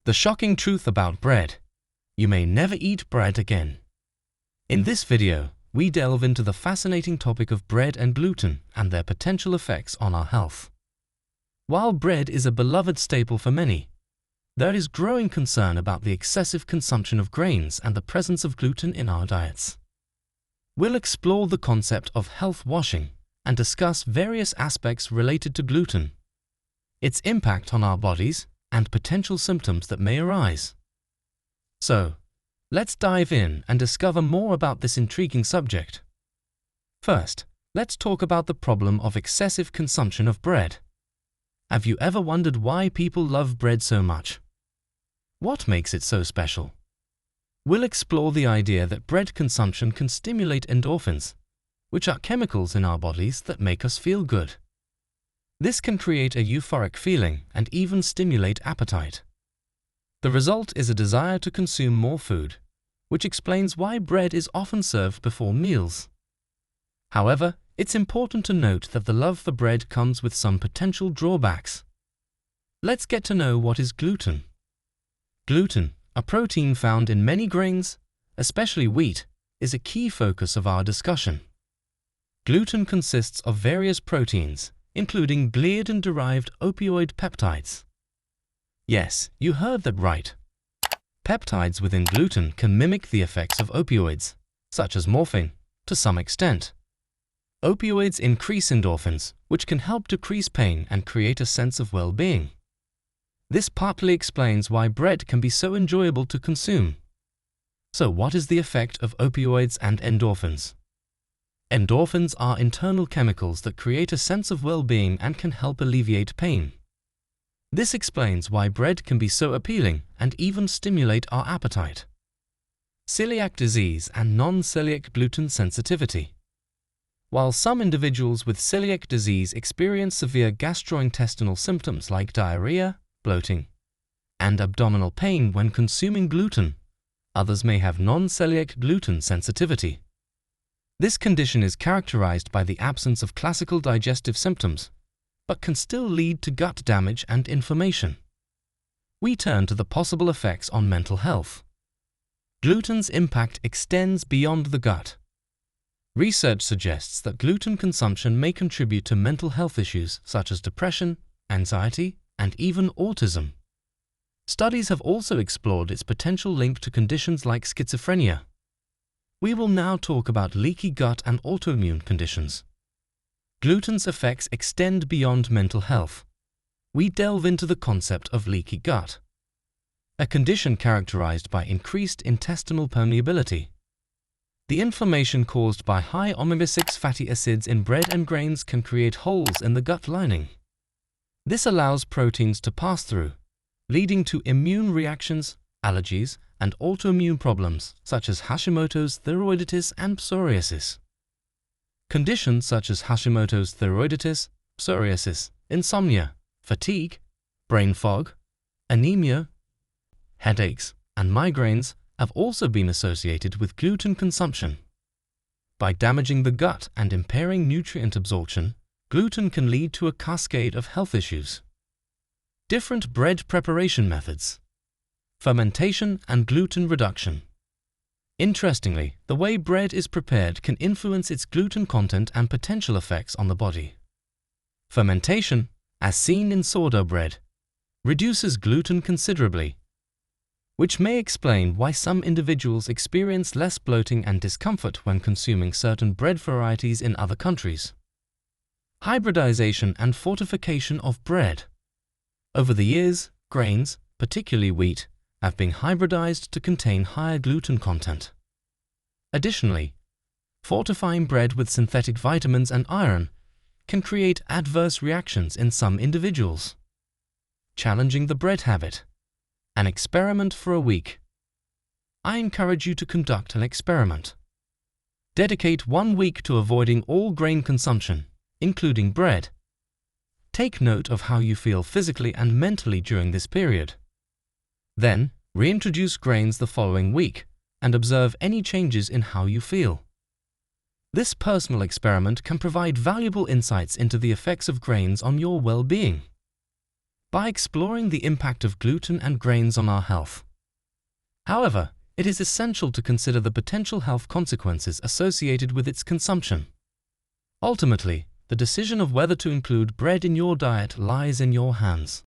The shocking truth about bread. You may never eat bread again. In this video, we delve into the fascinating topic of bread and gluten and their potential effects on our health. While bread is a beloved staple for many, there is growing concern about the excessive consumption of grains and the presence of gluten in our diets. We'll explore the concept of health washing and discuss various aspects related to gluten, its impact on our bodies, and potential symptoms that may arise. So, let's dive in and discover more about this intriguing subject. First, let's talk about the problem of excessive consumption of bread. Have you ever wondered why people love bread so much? What makes it so special? We'll explore the idea that bread consumption can stimulate endorphins, which are chemicals in our bodies that make us feel good. This can create a euphoric feeling and even stimulate appetite. The result is a desire to consume more food, which explains why bread is often served before meals. However, it's important to note that the love for bread comes with some potential drawbacks. Let's get to know what is gluten. Gluten, a protein found in many grains, especially wheat, is a key focus of our discussion. Gluten consists of various proteins, including gliadin-derived opioid peptides. Yes, you heard that right. Peptides within gluten can mimic the effects of opioids, such as morphine, to some extent. Opioids increase endorphins, which can help decrease pain and create a sense of well-being. This partly explains why bread can be so enjoyable to consume. So what is the effect of opioids and endorphins? Endorphins are internal chemicals that create a sense of well-being and can help alleviate pain. This explains why bread can be so appealing and even stimulate our appetite. Celiac disease and non-celiac gluten sensitivity. While some individuals with celiac disease experience severe gastrointestinal symptoms like diarrhea, bloating, and abdominal pain when consuming gluten, others may have non-celiac gluten sensitivity. This condition is characterized by the absence of classical digestive symptoms, but can still lead to gut damage and inflammation. We turn to the possible effects on mental health. Gluten's impact extends beyond the gut. Research suggests that gluten consumption may contribute to mental health issues such as depression, anxiety, and even autism. Studies have also explored its potential link to conditions like schizophrenia. We will now talk about leaky gut and autoimmune conditions. Gluten's effects extend beyond mental health. We delve into the concept of leaky gut, a condition characterized by increased intestinal permeability. The inflammation caused by high omega-6 fatty acids in bread and grains can create holes in the gut lining. This allows proteins to pass through, leading to immune reactions, allergies, and autoimmune problems such as Hashimoto's thyroiditis and psoriasis. Conditions such as Hashimoto's thyroiditis, psoriasis, insomnia, fatigue, brain fog, anemia, headaches, and migraines have also been associated with gluten consumption. By damaging the gut and impairing nutrient absorption, gluten can lead to a cascade of health issues. Different bread preparation methods. Fermentation and gluten reduction. Interestingly, the way bread is prepared can influence its gluten content and potential effects on the body. Fermentation, as seen in sourdough bread, reduces gluten considerably, which may explain why some individuals experience less bloating and discomfort when consuming certain bread varieties in other countries. Hybridization and fortification of bread. Over the years, grains, particularly wheat, have been hybridized to contain higher gluten content. Additionally, fortifying bread with synthetic vitamins and iron can create adverse reactions in some individuals. Challenging the bread habit. An experiment for a week. I encourage you to conduct an experiment. Dedicate 1 week to avoiding all grain consumption, including bread. Take note of how you feel physically and mentally during this period. Then, reintroduce grains the following week and observe any changes in how you feel. This personal experiment can provide valuable insights into the effects of grains on your well-being. by exploring the impact of gluten and grains on our health. However, it is essential to consider the potential health consequences associated with its consumption. Ultimately, the decision of whether to include bread in your diet lies in your hands.